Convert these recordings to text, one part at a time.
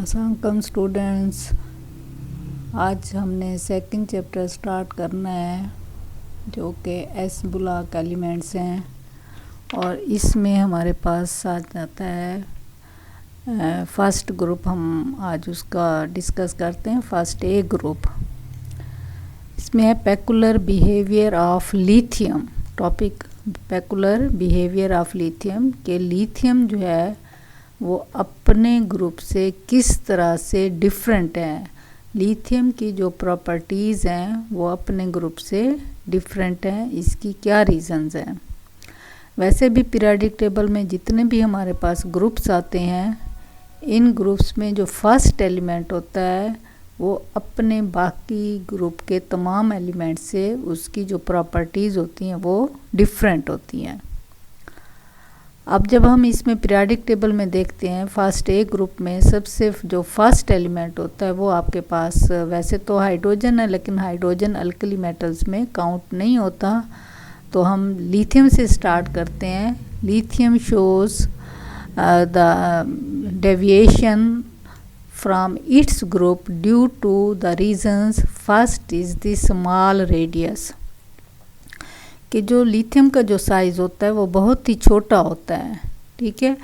अस्सलाम स्टूडेंट्स, आज हमने सेकंड चैप्टर स्टार्ट करना है जो कि एस ब्लॉक एलिमेंट्स हैं। और इसमें हमारे पास आ जाता है फर्स्ट ग्रुप। हम आज उसका डिस्कस करते हैं। फर्स्ट ए ग्रुप, इसमें है peculiar behaviour of lithium. Topic peculiar behaviour of lithium के लिथियम जो है वो अपने ग्रुप से किस तरह से डिफरेंट है। लिथियम की जो प्रॉपर्टीज़ हैं वो अपने ग्रुप से डिफरेंट हैं, इसकी क्या रीज़न्स हैं। वैसे भी पीरियोडिक टेबल में जितने भी हमारे पास ग्रुप्स आते हैं, इन ग्रुप्स में जो फर्स्ट एलिमेंट होता है वो अपने बाकी ग्रुप के तमाम एलिमेंट से उसकी जो प्रॉपर्टीज़ होती हैं वो डिफरेंट होती हैं। अब जब हम इसमें पीरियोडिक टेबल में देखते हैं, फर्स्ट ए ग्रुप में सबसे जो फर्स्ट एलिमेंट होता है वो आपके पास वैसे तो हाइड्रोजन है, लेकिन हाइड्रोजन अल्कली मेटल्स में काउंट नहीं होता। तो हम लिथियम से स्टार्ट करते हैं। Lithium shows the deviation from its group due to the reasons. First is the small radius, कि जो लिथियम का जो साइज़ होता है वो बहुत ही छोटा होता है। ठीक है,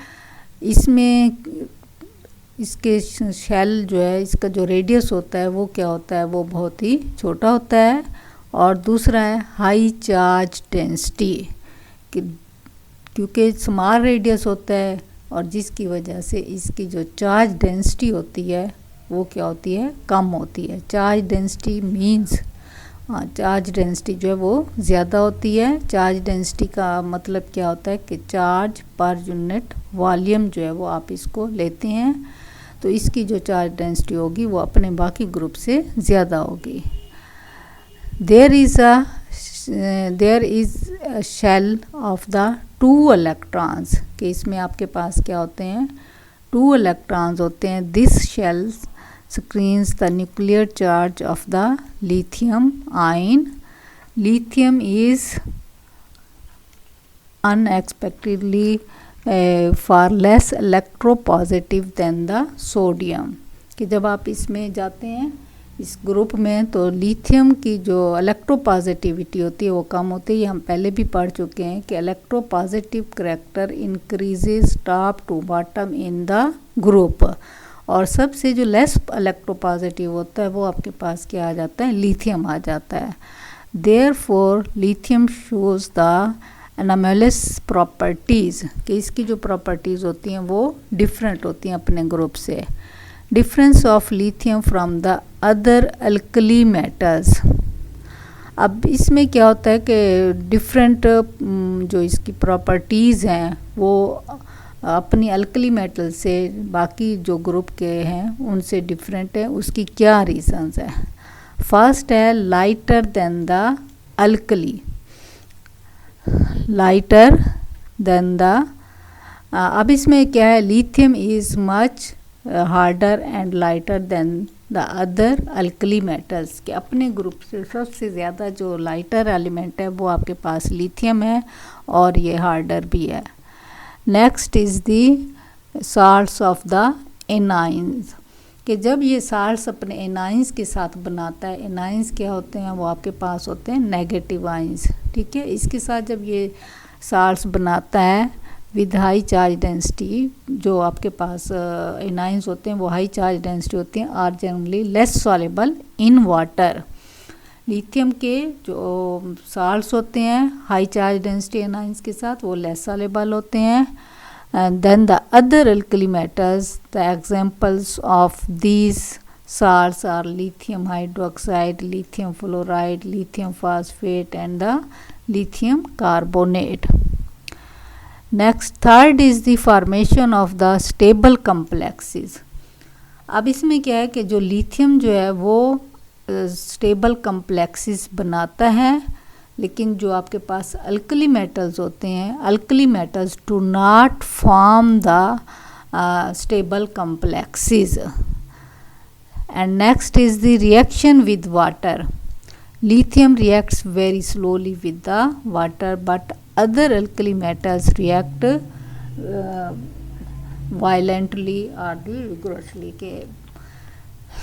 इसमें इसके शेल जो है, इसका जो रेडियस होता है वो क्या होता है, वो बहुत ही छोटा होता है। और दूसरा है हाई चार्ज डेंसिटी, क्योंकि स्मॉल रेडियस होता है और जिसकी वजह से इसकी जो चार्ज डेंसिटी होती है वो क्या होती है, कम होती है। Charge density means charge density जो है वो ज़्यादा होती है। चार्ज डेंसिटी का मतलब क्या होता है कि चार्ज पर यूनिट वॉल्यूम जो है वो आप इसको लेते हैं, तो इसकी जो चार्ज डेंसिटी होगी वो अपने बाकी ग्रुप से ज़्यादा होगी। There is a shell of the 2 electrons, कि इसमें आपके पास क्या होते हैं, 2 इलेक्ट्रॉन्स होते हैं। This shells screens the nuclear charge of the lithium ion. Lithium is unexpectedly far less electropositive than the sodium, कि जब आप इसमें जाते हैं इस ग्रुप में तो लिथियम की जो इलेक्ट्रोपॉजिटिविटी होती है वो कम होती है। ये हम पहले भी पढ़ चुके हैं कि electropositive character increases top to bottom in the group. और सबसे जो लेस इलेक्ट्रोपॉजिटिव होता है वो आपके पास क्या आ जाता है, लिथियम आ जाता है। Therefore lithium shows the anomalous properties, कि इसकी जो प्रॉपर्टीज़ होती हैं वो डिफरेंट होती हैं अपने ग्रुप से। Difference of lithium from the other alkali metals. अब इसमें क्या होता है कि डिफरेंट जो इसकी प्रॉपर्टीज़ हैं वो अपनी अल्कली मेटल से बाकी जो ग्रुप के हैं उनसे डिफरेंट है। उसकी क्या रीजंस है। फर्स्ट है lighter than the alkali, lighter than the. अब इसमें क्या है, lithium is much harder and lighter than the other alkali metals, के अपने ग्रुप से सबसे ज़्यादा जो लाइटर एलिमेंट है वो आपके पास लिथियम है और ये हार्डर भी है। Next is the salts of the anions, कि जब ये साल्ट्स अपने एनाइंस के साथ बनाता है, एनाइंस क्या होते हैं, वो आपके पास होते हैं नेगेटिव आइंस। ठीक है, इसके साथ जब ये साल्ट्स बनाता है विद हाई चार्ज डेंसिटी, जो आपके पास एनाइंस होते हैं वो हाई चार्ज डेंसिटी होते हैं, are generally less soluble in water. Lithium के जो साल्ट्स होते हैं हाई चार्ज डेंसिटी एनाइंस के साथ वो लेस सॉल्युबल होते हैं। And then the other alkali metals, the examples of these salts are lithium hydroxide, lithium fluoride, lithium phosphate and the lithium carbonate. Next third is the formation of the stable complexes. अब इसमें क्या है कि जो lithium जो है वो stable complexes बनाता है, लेकिन जो आपके पास अल्कली मेटल्स होते हैं, alkali metals do not form the stable complexes. And next is the reaction with water. Lithium reacts very slowly with the water, but other alkali metals react violently और दी विग्रोसली, के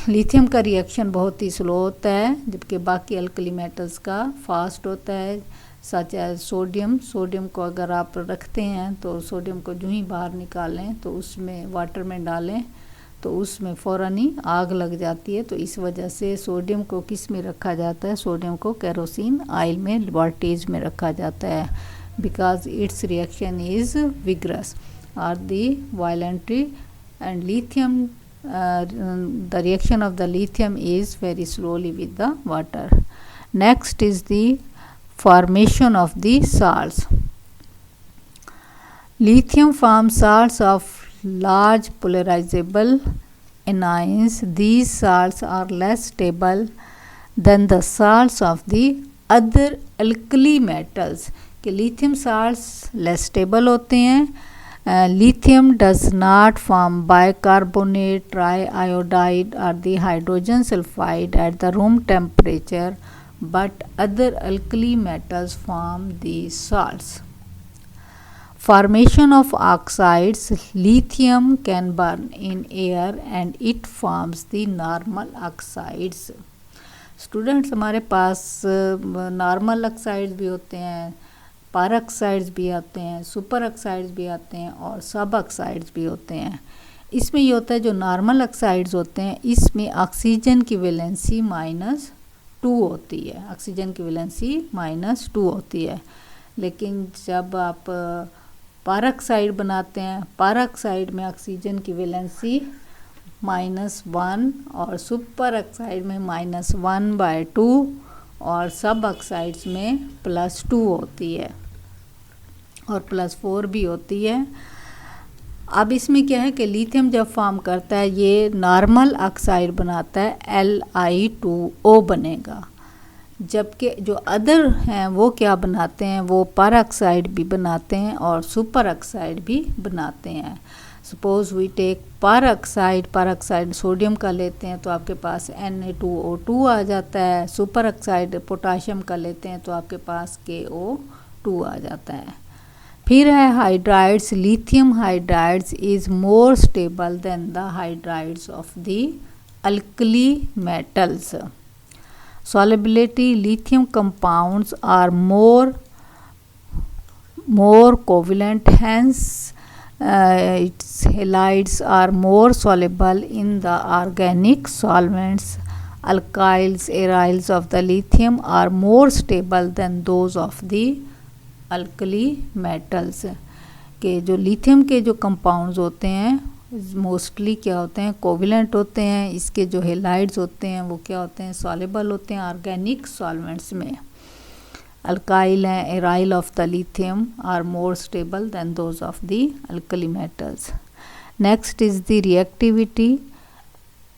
lithium का reaction बहुत ही slow होता है जबकि बाकी alkali metals का fast होता है। सच एज सोडियम को अगर आप रखते हैं तो सोडियम को जो ही बाहर निकालें तो उसमें वाटर में डालें तो उसमें फ़ौरन ही आग लग जाती है। तो इस वजह से सोडियम को किस में रखा जाता है, सोडियम को केरोसिन ऑयल में लेबोरेटरीज में रखा जाता है, because its reaction is vigorous और the violently and lithium the reaction of the lithium is very slowly with the water. Next is the formation of the salts. Lithium forms salts of large polarizable anions. These salts are less stable than the salts of the other alkali metals. कि lithium salts less stable होते हैं. Lithium does not form bicarbonate, triiodide or the hydrogen sulfide at the room temperature, but other alkali metals form these salts. Formation of oxides. Lithium can burn in air and it forms the normal oxides. Students, हमारे पास normal oxides भी होते हैं, पार oxides भी आते हैं, super oxides भी आते हैं और सब ऑक्साइड्स भी होते हैं। इसमें ये होता है जो नॉर्मल ऑक्साइड्स होते हैं इसमें ऑक्सीजन की वैलेंसी -2 होती है, ऑक्सीजन की वैलेंसी -2 होती है। लेकिन जब आप पार ऑक्साइड बनाते हैं, पार ऑक्साइड में ऑक्सीजन की वैलेंसी -1 और सुपर ऑक्साइड में -1/2 और सब ऑक्साइड्स में +2 होती है और +4 भी होती है। अब इसमें क्या है कि लिथियम जब फॉर्म करता है ये नॉर्मल ऑक्साइड बनाता है, Li2O बनेगा, जबकि जो अदर हैं वो क्या बनाते हैं, वो पर ऑक्साइड भी बनाते हैं और सुपर ऑक्साइड भी बनाते हैं। सपोज वी टेक पर ऑक्साइड सोडियम का लेते हैं तो आपके पास Na2O2 आ जाता है, सुपर ऑक्साइड पोटाशियम का लेते हैं तो आपके पास KO2 आ जाता है। फिर है hydrides. Lithium hydrides is more stable then the hydrides of the alkali metals. Solubility. Lithium compounds are more covalent, hence its halides are more soluble in the organic solvents. Alkyls, aryls of the lithium are more stable than those of the alkali metals. के जो lithium के जो compounds होते हैं mostly क्या होते हैं, covalent होते हैं। इसके जो हेलाइड्स होते हैं वो क्या होते हैं, सॉल्युबल होते हैं ऑर्गेनिक सॉल्वेंट्स में। अल्काइल हैं, aryl of the lithium are more stable than those of the alkali metals. Next is the reactivity.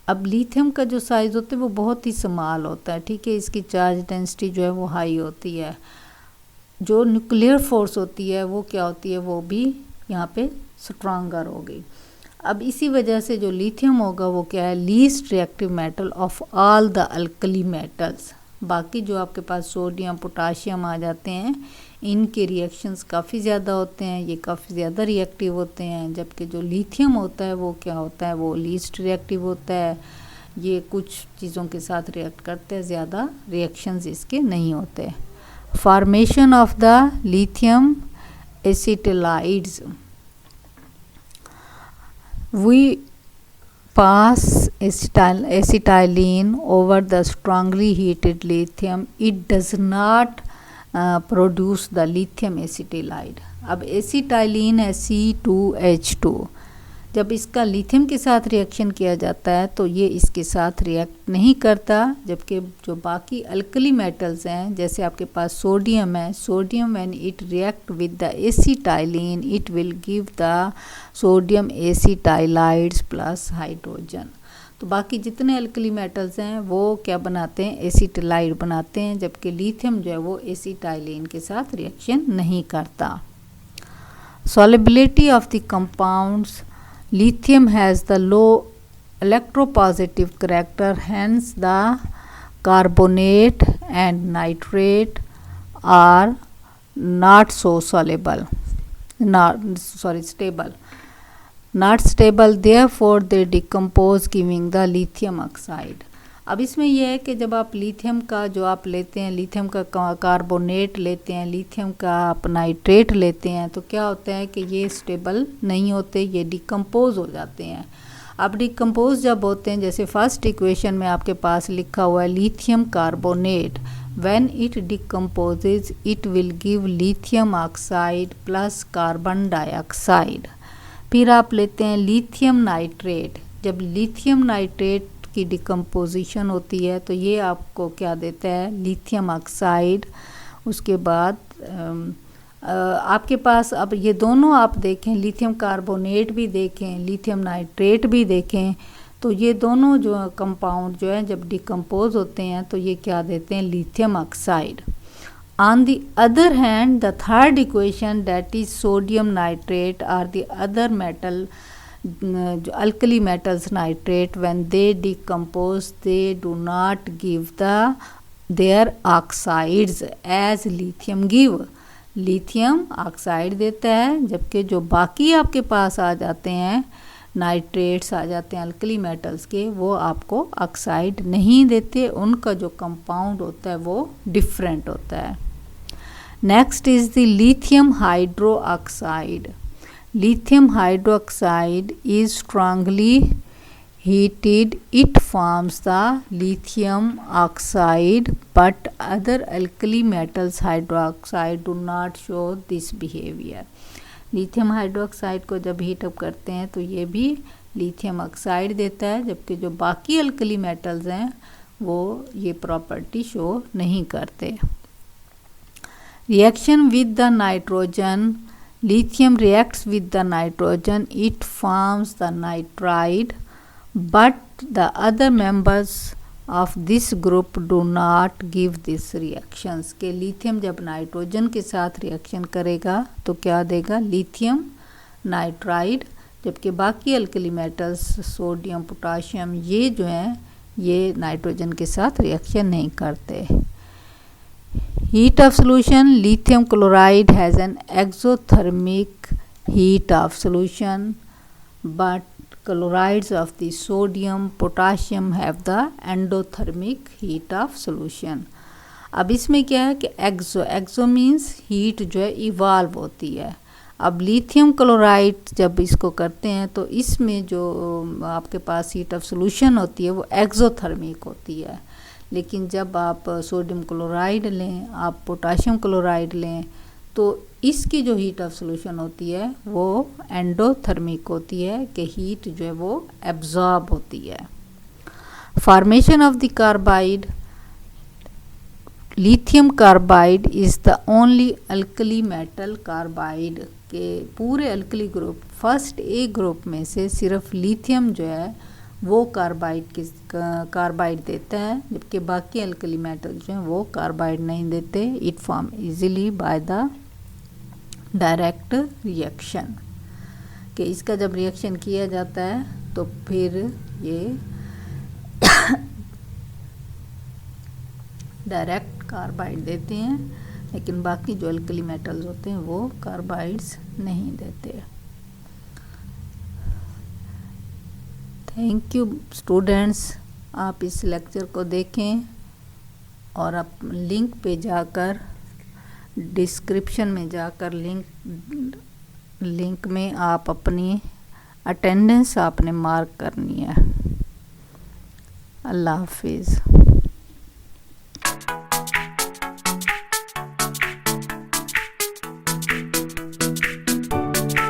अब लिथियम का जो साइज़ होता है वो बहुत ही स्मॉल होता है, ठीक है। इसकी चार्ज डेंसिटी जो है वो हाई होती है। जो न्यूक्लियर फोर्स होती है वो क्या होती है, वो भी यहाँ पे स्ट्रॉन्गर होगी। अब इसी वजह से जो लिथियम होगा वो क्या है, least reactive metal of all the alkali metals. बाकी जो आपके पास सोडियम पोटाशियम आ जाते हैं इनके रिएक्शंस काफ़ी ज़्यादा होते हैं, ये काफ़ी ज़्यादा रिएक्टिव होते हैं, जबकि जो लिथियम होता है वो क्या होता है, वो लीस्ट रिएक्टिव होता है। ये कुछ चीज़ों के साथ रिएक्ट करते हैं, ज़्यादा रिएक्शंस इसके नहीं होते। Formation of the lithium acetylides. We pass acetylene over the strongly heated lithium. It does not produce the lithium acetylide. अब एसिटाइलिन है C2H2। जब इसका लिथियम के साथ रिएक्शन किया जाता है तो ये इसके साथ रिएक्ट नहीं करता, जबकि जो बाकी अल्कली मेटल्स हैं जैसे आपके पास सोडियम है, sodium when it react with the acetylene it will give the sodium acetylides plus hydrogen. तो बाकी जितने अल्कली मेटल्स हैं वो क्या बनाते हैं, एसिटाइलाइड बनाते हैं, जबकि लिथियम जो है वो एसिटाइलिन के साथ रिएक्शन नहीं करता। Solubility of the compounds. Lithium has the low electropositive character, hence the carbonate and nitrate are not so soluble, stable. Not stable, therefore they decompose giving the lithium oxide. अब इसमें यह है कि जब आप लिथियम का जो आप लेते हैं, लिथियम का कार्बोनेट लेते हैं, लिथियम का आप नाइट्रेट लेते हैं, तो क्या होता है कि ये स्टेबल नहीं होते, ये डिकम्पोज हो जाते हैं। अब डिकम्पोज जब होते हैं, जैसे फर्स्ट इक्वेशन में आपके पास लिखा हुआ है lithium carbonate, when it decomposes it will give lithium oxide plus carbon dioxide. फिर आप लेते हैं लिथियम नाइट्रेट, जब लिथियम नाइट्रेट की डिकम्पोजिशन होती है तो ये आपको क्या देता है, लिथियम ऑक्साइड। उसके बाद आपके पास अब ये दोनों आप देखें, लिथियम कार्बोनेट भी देखें, लिथियम नाइट्रेट भी देखें, तो ये दोनों जो कंपाउंड जो है जब डिकम्पोज होते हैं तो ये क्या देते हैं, lithium oxide. On the other hand the third equation that is sodium nitrate और द अदर मेटल, जो alkali metals nitrate, when they decompose they do not give the their oxides as lithium give. Lithium oxide देता है, जबकि जो बाकी आपके पास आ जाते हैं नाइट्रेट्स आ जाते हैं अल्कली मेटल्स के, वो आपको ऑक्साइड नहीं देते, उनका जो कंपाउंड होता है वो डिफरेंट होता है। Next is the lithium hydro oxide. Lithium hydroxide is strongly heated, it forms the lithium oxide, but other alkali metals hydroxide do not show this behavior. Lithium hydroxide को जब हीट अप करते हैं तो ये भी lithium oxide देता है, जबकि जो बाकी अल्कली मेटल्स हैं वो ये प्रॉपर्टी शो नहीं करते। Reaction with the nitrogen, lithium reacts with the nitrogen, it forms the nitride, but the other members of this group do not give these reactions। के लिथियम जब नाइट्रोजन के साथ reaction करेगा तो क्या देगा, लिथियम नाइट्राइड, जबकि बाकी अल्कली मेटल्स सोडियम पोटाशियम ये जो हैं ये नाइट्रोजन के साथ रिएक्शन नहीं करते। Heat of solution, lithium chloride has an exothermic heat of solution, but chlorides of the sodium, potassium have the endothermic heat of solution। अब इसमें क्या है कि एक्सो मीन्स हीट जो है इवाल्व होती है। अब लिथियम क्लोराइड जब इसको करते हैं तो इसमें जो आपके पास हीट ऑफ सोल्यूशन होती है वो एक्सोथर्मिक होती है, लेकिन जब आप सोडियम क्लोराइड लें, आप पोटाशियम क्लोराइड लें, तो इसकी जो हीट ऑफ सोल्यूशन होती है वो एंडोथर्मिक होती है कि हीट जो है वो एब्जॉर्ब होती है। Formation of the carbide, lithium carbide is the only alkali metal carbide के पूरे alkali group, first A group में से सिर्फ लिथियम जो है वो कार्बाइड देता है, जबकि बाकी अल्कली मेटल जो हैं वो कार्बाइड नहीं देते। It form easily by the direct reaction, कि इसका जब रिएक्शन किया जाता है तो फिर ये डायरेक्ट कार्बाइड देते हैं, लेकिन बाकी जो अल्कली मेटल्स होते हैं वो कार्बाइड्स नहीं देते। थैंक यू स्टूडेंट्स, आप इस लेक्चर को देखें और आप लिंक पे जाकर, डिस्क्रिप्शन में जाकर लिंक में आप अपनी अटेंडेंस आपने मार्क करनी है। अल्लाह हाफिज़।